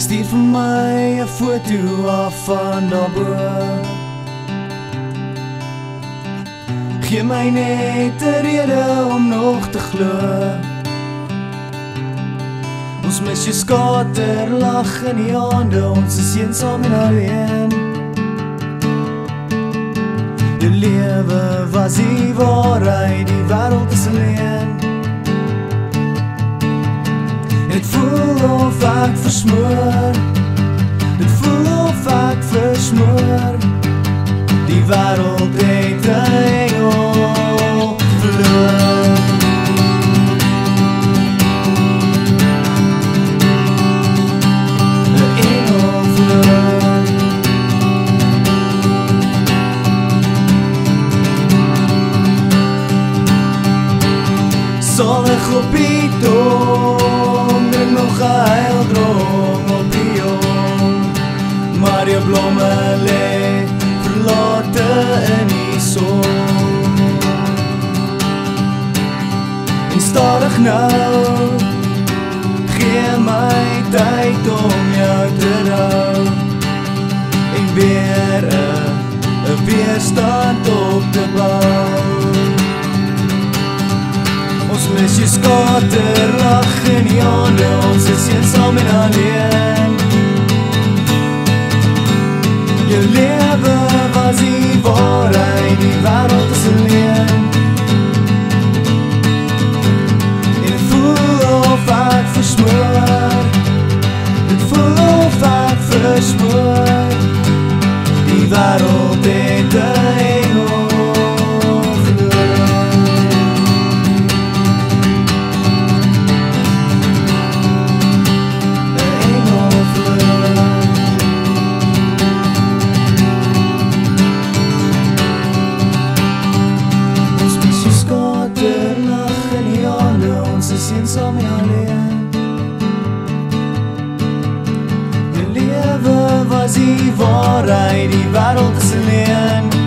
Stuur vir my 'n foto af van daarbo. Gee my net 'n rede om nog te glo. Ons mis jou skaterlag in die aande, ons is eensaam en alleen. Jou lewe was die waarheid, die wêreld is alleen. En het voel of ek versmoor, het voel of ek versmoor. Die wêreld het 'n engel verloor. Sal ek op die toon, drink nog 'n heildrom op die jong. Maar jou blomme lê verlate in die son. En stadig nou, gee my tyd om jou te hou. En weer 'n weerstand op te bou. Ons mis jou skaterlag in die aande, ons is eensaam en alleen. Jou lewe was die waarheid, die wêreld is alleen. En het voel of ek versmoor, het voel of ek versmoor. Die wêreld het 'n engel. Eensaam en alleen. Jou lewe was die waarheid, die wêreld is alleen.